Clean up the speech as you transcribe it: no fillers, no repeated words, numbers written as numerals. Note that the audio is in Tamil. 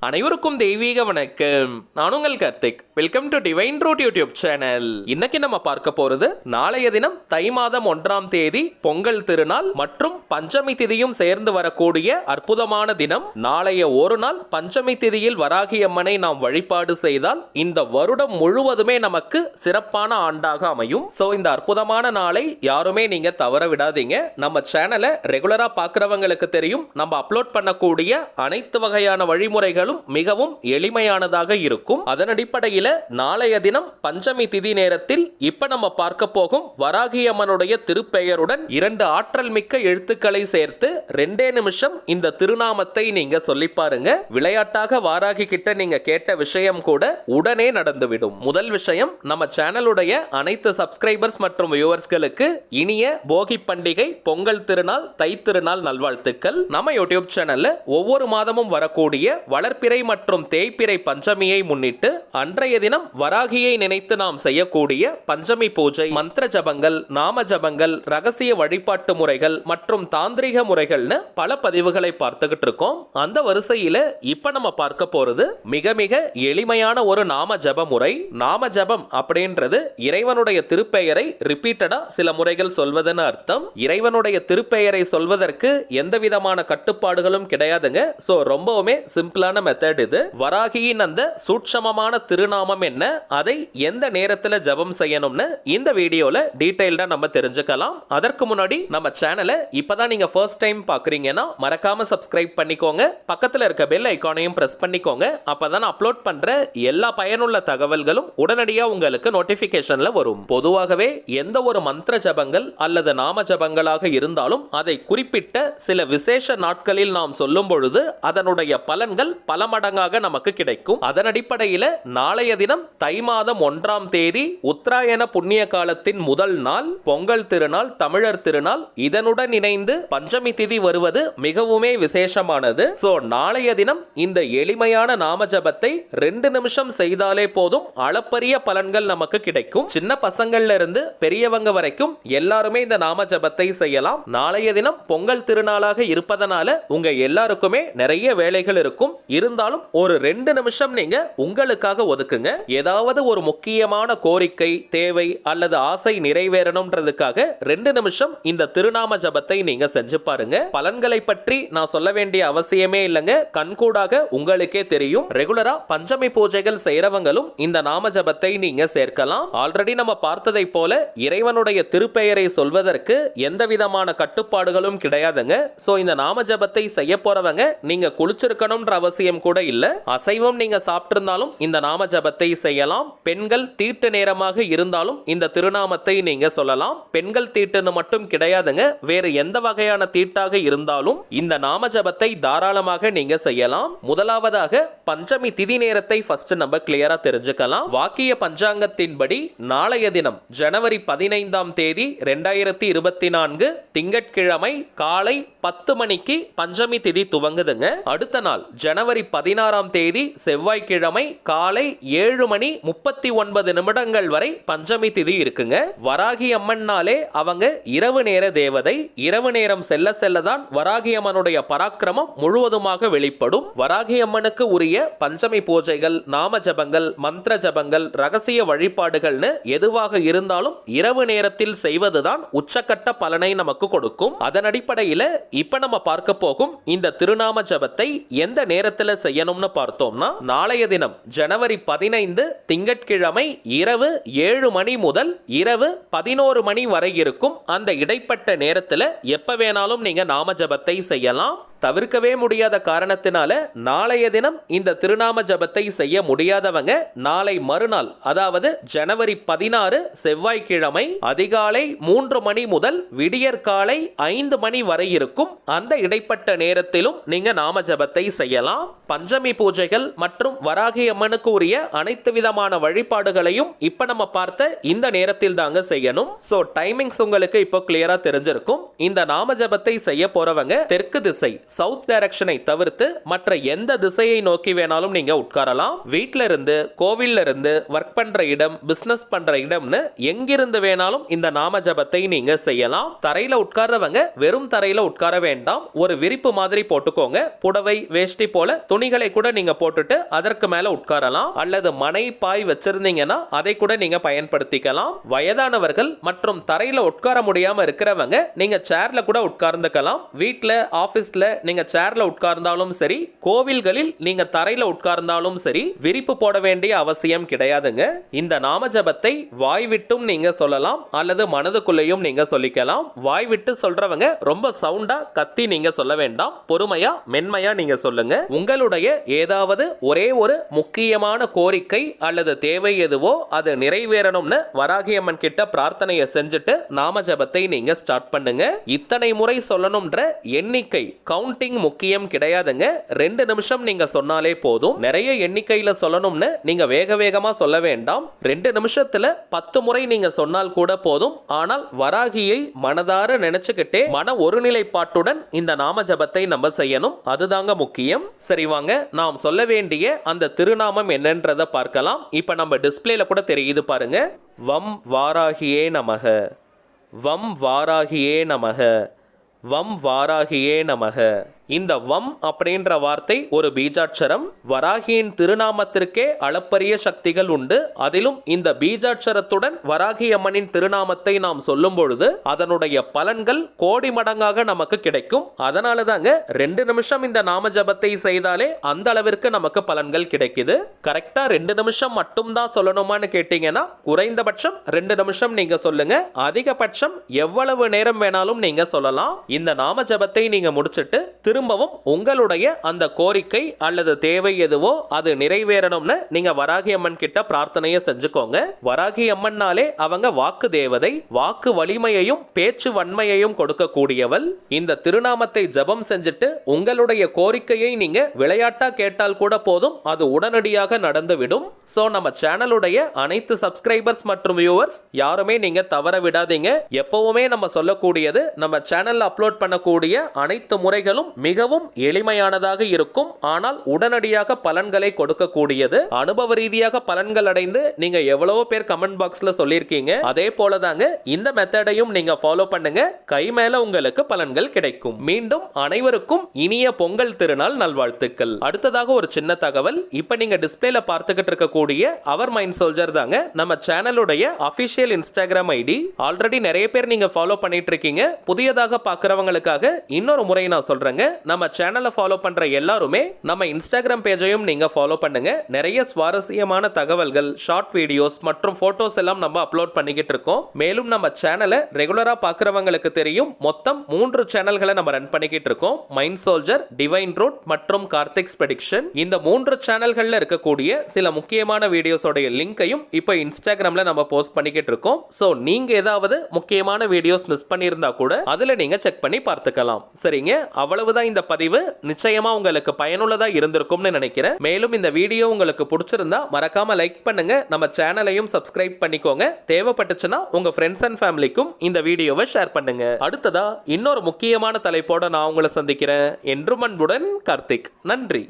அனைவருக்கும் தெய்வீக வணக்கம். நான் உங்கள் Karthik. Welcome to Divine Root YouTube channel. இன்னைக்கு நம்ம பார்க்க போறது நாளைய தினம் தை மாதம் 1ஆம் தேதி பொங்கல் திருநாள் மற்றும் பஞ்சமி திதியும் சேர்ந்து வரக்கூடிய அற்புதமான தினம். நாளைய ஒரு நாள் பஞ்சமி திதியில் வராகி அம்மனை நாம் வழிபாடு செய்தால் இந்த வருடம் முழுவதுமே நமக்கு சிறப்பான ஆண்டாக அமையும். சோ இந்த அற்புதமான நாளை யாருமே நீங்க தவற விடாதீங்க. நம்ம சேனலை ரெகுலரா பார்க்கிறவங்களுக்கு தெரியும், நம்ம அப்லோட் பண்ணக்கூடிய அனைத்து வகையான வழிமுறைகளும் மிகவும் எளிமையானதாக இருக்கும். அதன் அடிப்படையில் நாளைய தினம் பஞ்சமி திதி நேரத்தில் இப்ப நம்ம பார்க்க போகும் வராகி அம்மனுடைய திருப்பெயருடன் 2 ஆற்றல் மிக்க எழுத்துக்களை சேர்த்து 2 நிமிஷம் இந்த திருநாமத்தை நீங்க சொல்லி பாருங்க. விளையாட்டாக வாராகி கிட்ட நீங்க கேட்ட விஷயம் கூட உடனே நடந்துவிடும். முதல் விஷயம், நம்ம சேனலுடைய அனைத்து சப்ஸ்கிரைபர்ஸ் மற்றும் வியூவர்ஸ்களுக்கு இனிய போகி பண்டிகை, பொங்கல் திருநாள், தை திருநாள் நல்வாழ்த்துக்கள். நம்ம யூடியூப் சேனல்ல ஒவ்வொரு மாதமும் வரக்கூடிய வளர்ப்பிறை மற்றும் தேய்பிறை பஞ்சமியை முன்னிட்டு அன்றைய தினம் வராகியை நினைத்து நாம் செய்யக்கூடிய பஞ்சமி பூஜை, மந்திர ஜபங்கள், நாம ஜபங்கள், ரகசிய வழிபாட்டு முறைகள் மற்றும் தாந்திரிக முறைகள்னு பல பதிவுகளை பார்த்துக்கிட்டு இருக்கோம். அந்த வரிசையில இப்ப நம்ம பார்க்க போறது மிக மிக எளிமையான ஒரு நாம ஜப முறை. நாம ஜபம் அப்படின்றது இறைவனுடைய திருப்பெயரை ரிப்பீட்டடா சில முறைகள் சொல்வதுன்னு அர்த்தம். இறைவனுடைய திருப்பெயரை சொல்வதற்கு எந்த விதமான கட்டுப்பாடுகளும் கிடையாதுங்க. சோ ரொம்பவுமே சிம்பிளான மெத்தட் இது. வராகியின் அந்த சூட்சமமான திருநாமம் என்ன, அதை எந்த நேரத்துல ஜபம் செய்யணும்னு இந்த வீடியோல டீடைல்டா நம்ம தெரிஞ்சுக்கலாம். அதற்கு முன்னாடி நம்ம சேனலை இப்பதான் நீங்க ஃபர்ஸ்ட் டைம் பாக்குறீங்கன்னா மறக்காம சப்ஸ்கிரைப் பண்ணிக்கோங்க. பக்கத்துல இருக்க பெல் ஐகானையும் பிரஸ் பண்ணிக்கோங்க. அப்பதான் அப்லோட் பண்ற எல்லா பயனுள்ள தகவல்களும் உடனடியா உங்களுக்கு நோட்டிபிகேஷன்ல வரும். பொதுவாகவே எந்த ஒரு மந்திர ஜபங்கள் அல்லது நாம ஜபங்களாக இருந்தாலும் அதை குறிப்பிட்ட சில விசேஷ நாட்களில் நாம் சொல்லும் பொழுது அதனுடைய பலன்கள் பல மடங்காக நமக்கு கிடைக்கும். அதன் அடிப்படையில் நாளைய தினம் தை மாதம் 1ஆம் தேதி உத்தராயண புண்ணிய காலத்தின் முதல் நாள் பொங்கல் திருநாள், தமிழர் திருநாள். இதனுடன் இணைந்து பஞ்சமி திதி வருவது மிகவுமே விசேஷமானது. சோ நாளைய தினம் இந்த எளிமையான நாம ஜபத்தை 2 நிமிஷம் செய்தாலே போதும் அளப்பரிய பலன்கள் நமக்கு கிடைக்கும். சின்ன பசங்கள்ல இருந்து பெரியவங்க வரைக்கும் எல்லாருமே இந்த நாம ஜபத்தை செய்யலாம். நாளைய தினம் பொங்கல் திருநாளாக இருப்பதனால உங்க எல்லாருக்குமே நிறைய வேலைகள் இருக்கும். இருந்தாலும் ஒரு 2 நிமிஷம் நீங்க உங்களுக்காக ஒதுக்குங்க. ஏதாவது ஒரு முக்கியமான கோரிக்கை, தேவை அல்லது ஆசை நிறைவேறணும்ன்றதுக்காக 2 நிமிஷம் இந்த திருநாம ஜபத்தை நீங்க செஞ்சு பாருங்க. பலன்களை பற்றி நான் சொல்ல வேண்டிய அவசியமே இல்லைங்க, கண்கூடாக உங்களுக்கே தெரியும். ரெகுலரா பஞ்சமி பூஜைகள் செய்யறவங்களும் இந்த நாம ஜபத்தை நீங்க சேர்க்கலாம். ஆல்ரெடி நம்ம பார்த்ததை போல இறைவனுடைய திருப்பெயரை சொல்வதற்கு எந்த விதமான கட்டுப்பாடுகளும் கிடையாதுங்க. சோ இந்த நாம ஜபத்தை செய்ய போறவங்க நீங்க குளிச்சிருக்கணும்ன்ற அவசியம் கூட இல்ல. அசைவம் நீங்க சாப்பிட்டிருந்தாலும் இந்த நாம ஜபத்தை செய்யலாம். பெண்கள் தீட்டு நேரமாக இருந்தாலும் இந்த திருநாமத்தை நீங்க சொல்லலாம். பெண்கள் தீட்டுன்னு மட்டும் கிடையாதுங்க, வேறு எந்த வகையான தீட்டாக இருந்தாலும் இந்த நாம ஜபத்தை தாராளமாக நீங்க செய்யலாம். முதலாவதாக பஞ்சமி திதி நேரத்தை ஃபர்ஸ்ட் நம்ம கிளியரா தெரிஞ்சுக்கலாம். வாக்கிய பஞ்சாங்கத்தின்படி நாளைய தினம் ஜனவரி 15ஆம் தேதி 2024 திங்கட்கிழமை காலை 10 மணிக்கு பஞ்சமி திதி துவங்குதுங்க. அடுத்த நாள் ஜனவரி 16ஆம் தேதி செவ்வாய்க்கிழமை காலை 7 மணி 39 நிமிடங்கள் வரை பஞ்சமி திதி இருக்குங்க. வராகி அம்மன்னாலே அவங்க இரவு நேர தேவதை. இரவு நேரம் செல்ல செல்லதான் வராகி அம்மனுடைய பராக்கிரமம் முழுவதுமாக வெளிப்படும். வராகி அம்மனுக்கு உரிய பஞ்சமி பூஜைகள், நாம ஜபங்கள், மந்திர ஜபங்கள், ரகசிய வழிபாடுகள்னு எதுவாக இருந்தாலும் இரவு நேரத்தில் செய்வதுதான் உச்சக்கட்ட பலனை நமக்கு கொடுக்கும். அதன் அடிப்படையில் இப்ப நம்ம பார்க்க போகும் இந்த திருநாம ஜபத்தை எந்த நேரத்தில் செய்யணும்னு பார்த்தோம்னா நாளைய தினம் ஜனவரி 15 திங்கட்கிழமை இரவு 7 மணி முதல் இரவு 11 மணி வரை இருக்கும். அந்த இடைப்பட்ட நேரத்தில் எப்ப வேணாலும் நீங்க நாம ஜபத்தை செய்யலாம். தவிர்க்கவே முடியாத காரணத்தினால நாளைய தினம் இந்த திருநாம ஜபத்தை செய்ய முடியாதவங்க நாளை மறுநாள், அதாவது ஜனவரி 16 செவ்வாய்க்கிழமை அதிகாலை 3 மணி முதல் விடியற்காலை 5 மணி வரை இருக்கும். அந்த இடைப்பட்ட நேரத்திலும் நீங்க நாம ஜபத்தை செய்யலாம். பஞ்சமி பூஜைகள் மற்றும் வராகி அம்மனுக்கு உரிய அனைத்து விதமான வழிபாடுகளையும் இப்ப நம்ம பார்த்த இந்த நேரத்தில் தாங்க செய்யணும். சோ டைமிங்ஸ் உங்களுக்கு இப்போ கிளியரா தெரிஞ்சிருக்கும். இந்த நாம ஜபத்தை செய்ய போறவங்க தெற்கு திசை சவுத் டைரக்ஷனை தவிர்த்து மற்ற எந்த திசையை நோக்கி வேணாலும் நீங்க உட்காரலாம். வீட்ல இருந்து, கோவில்ல இருந்து, ஒர்க் பண்ற இடம், பிசினஸ் பண்ற இடம்னு எங்கிருந்து வேணாலும் இந்த நாம ஜபத்தை நீங்க செய்யலாம். தரையில உட்கார்றவங்க வெறும் தரையில உட்கார வேண்டாம். ஒரு விரிப்பு மாதிரி போட்டுக்கோங்க. புடவை, வேஷ்டி போல துணிகளை கூட நீங்க போட்டுட்டு அதற்கு மேல உட்காரலாம். அல்லது மனை, பாய் வச்சிருந்தீங்கன்னா அதை கூட நீங்க பயன்படுத்திக்கலாம். வயதானவர்கள் மற்றும் தரையில உட்கார முடியாம இருக்கிறவங்க நீங்க சேர்ல கூட உட்கார்ந்துக்கலாம். வீட்ல, ஆபீஸ்ல நீங்க சேர்ல உட்கார்ந்தாலும் சரி, கோவில்களில் நீங்க தரையில உட்கார்ந்தாலும் சரி, விரிப்பு போட வேண்டிய அவசியம் கிடையாதுங்க. இந்த நாம ஜபத்தை வாய் விட்டும் நீங்க சொல்லலாம் அல்லது மனதுக்குள்ளேயும் நீங்க சொல்லிக்கலாம். வாய் விட்டு சொல்றவங்க ரொம்ப சவுண்டா கத்தி நீங்க சொல்ல வேண்டாம். பொறுமையா, மென்மையா நீங்க சொல்லுங்க. உங்களுடைய ஏதாவது ஒரே ஒரு முக்கியமான கோரிக்கை அல்லது தேவை எதுவோ அது நிறைவேறணும்னு வராகியம்மன் கிட்ட பிரார்த்தனையை செஞ்சுட்டு நாம ஜபத்தை நீங்க ஸ்டார்ட் பண்ணுங்க. இத்தனை முறை சொல்லணும்ன்ற எண்ணிக்கை, கவுண்டிங் முக்கியம் கிடையாதுங்க. 2 நிமிஷம் நீங்க சொன்னாலே போதும். நிறைய எண்ணிக்கையில சொல்லணும்னு நீங்க வேக வேகமா சொல்ல வேண்டாம். 2 நிமிஷத்துல 10 முறை நீங்க சொன்னால் கூட போதும். ஆனால் வராகியை மனதார நினைச்சுக்கிட்டே மன ஒருநிலைப்பாட்டுடன் இந்த நாம ஜபத்தை நம்ம செய்யணும். அதுதாங்க முக்கியம். சரி வாங்க, நாம் சொல்ல வேண்டிய அந்த திருநாமம் என்னன்றதை பார்க்கலாம். இப்ப நம்ம டிஸ்பிளேல கூட தெரியுது பாருங்க. வம் வாராகியே நமக, வம் வாராகியே நமக, வம் வாராகியே நமக. இந்த வம் அப்படின்ற வார்த்தை ஒரு பீஜாட்சரம். வராகியின் திருநாமத்திற்கே அளப்பரிய சக்திகள் உண்டு. அதிலும் இந்த பீஜாட்சரத்துடன் வராகி அம்மனின் திருநாமத்தை நாம் சொல்லும் பொழுது அதனுடைய பலன்கள் கோடி மடங்காக நமக்கு கிடைக்கும். அதனால தாங்க 2 நிமிஷம் இந்த நாம ஜபத்தை செய்தாலே அந்த அளவிற்கு நமக்கு பலன்கள் கிடைக்குது. கரெக்டா 2 நிமிஷம் மட்டும் தான் சொல்லணுமான்னு கேட்டீங்கன்னா குறைந்தபட்சம் 2 நிமிஷம் நீங்க சொல்லுங்க. அதிகபட்சம் எவ்வளவு நேரம் வேணாலும் நீங்க சொல்லலாம். இந்த நாம ஜபத்தை நீங்க முடிச்சிட்டு திரும்பவும் உங்களுடைய அந்த கோரிக்கை அல்லது தேவை எதுவோ அது நிறைவேறணும்னு நீங்க வராகி அம்மன் கிட்ட பிரார்த்தனையை செஞ்சுக்கோங்க. வராகி அம்மன்னாலே அவங்க வாக்கு தேவதை, வாக்கு வலிமையையும் பேச்சு வன்மையையும் கொடுக்கக்கூடியவள். இந்த திருநாமத்தை ஜபம் செஞ்சுட்டு உங்களுடைய கோரிக்கையை நீங்க விளையாட்டா கேட்டால் கூட போதும், அது உடனடியாக நடந்துவிடும். சோ நம்ம சேனலுடைய அனைத்து சப்ஸ்கிரைபர்ஸ் மற்றும் வியூவர்ஸ் யாருமே நீங்க தவற விடாதீங்க. எப்பவுமே நம்ம சொல்லக்கூடியது, நம்ம சேனல்ல அப்லோட் பண்ணக்கூடிய அனைத்து முறைகளும் மிகவும் எளிமையானதாக இருக்கும். ஆனால் உடனடியாக பலன்களை கொடுக்கக்கூடியது. அனுபவ ரீதியாக பலன்கள் அடைந்து நீங்க எவ்வளவோ பேர் கமெண்ட் பாக்ஸ்ல சொல்லியிருக்கீங்க. அதே போலதாங்க இந்த மெத்தடையும் நீங்க ஃபாலோ பண்ணுங்க. கை மேல உங்களுக்கு பலன்கள் கிடைக்கும். மீண்டும் அனைவருக்கும் இனிய பொங்கல் திருநாள் நல்வாழ்த்துக்கள். அடுத்ததாக ஒரு சின்ன தகவல். இப்ப நீங்க டிஸ்பிளேல பார்த்துக்கிட்டு இருக்கக்கூடிய அவர் மைண்ட் சோல்ஜர் தாங்க நம்ம சேனலுடைய அபிஷியல் இன்ஸ்டாகிராம் ஐடி. ஆல்ரெடி நிறைய பேர் நீங்க ஃபாலோ பண்ணிட்டு இருக்கீங்க. புதியதாக பார்க்கிறவங்களுக்காக இன்னொரு முறை நான் சொல்றேங்க. நம்ம சேனலை ஃபாலோ பண்ற எல்லாருமே நம்ம இன்ஸ்டாகிராம் பேஜையும் நீங்க ஃபாலோ பண்ணுங்க. நிறைய சுவாரஸ்யமான தகவல்கள், ஷார்ட் வீடியோஸ் மற்றும் போட்டோஸ் எல்லாம் நம்ம அப்லோட் பண்ணிக்கிட்டு இருக்கோம். மேலும் நம்ம சேனலை ரெகுலரா பார்க்கிறவங்களுக்கு தெரியும், மொத்தம் 3 சேனல்களை நம்ம ரன் பண்ணிக்கிட்டு இருக்கோம். மைண்ட் சோல்ஜர், டிவைன் ரூட் மற்றும் கார்த்திக்ஸ் ப்ரெடிக்ஷன். இந்த 3 சேனல்கள்ல இருக்கக்கூடிய சில முக்கியமான வீடியோஸோட லிங்கையும் இப்போ இன்ஸ்டாகிராம்ல நம்ம போஸ்ட் பண்ணிக்கிட்டு இருக்கோம். சோ நீங்க ஏதாவது முக்கியமான வீடியோஸ் மிஸ் பண்ணியிருந்தா கூட அதுல நீங்க செக் பண்ணி பார்த்துக்கலாம். சரிங்க, அவ்வளவுதான் இந்த பதிவு. நிச்சயமா உங்களுக்கு பயனுள்ளதா இருந்திருக்கும்னு நினைக்கிறேன். மேலும் இந்த வீடியோ உங்களுக்கு பிடிச்சிருந்தா மறக்காம லைக் பண்ணுங்க. நம்ம சேனலையும் சப்ஸ்கிரைப் பண்ணிக்கோங்க. தேவைப்பட்டுச்சுன்னா உங்க ஃப்ரெண்ட்ஸ் அண்ட் ஃபேமிலிக்கும் இந்த வீடியோவை ஷேர் பண்ணுங்க. அடுத்ததா இன்னொரு முக்கியமான தலைப்போட நான் உங்களை சந்திக்கிறேன். என்றும் அன்புடன் கார்த்திக். நன்றி.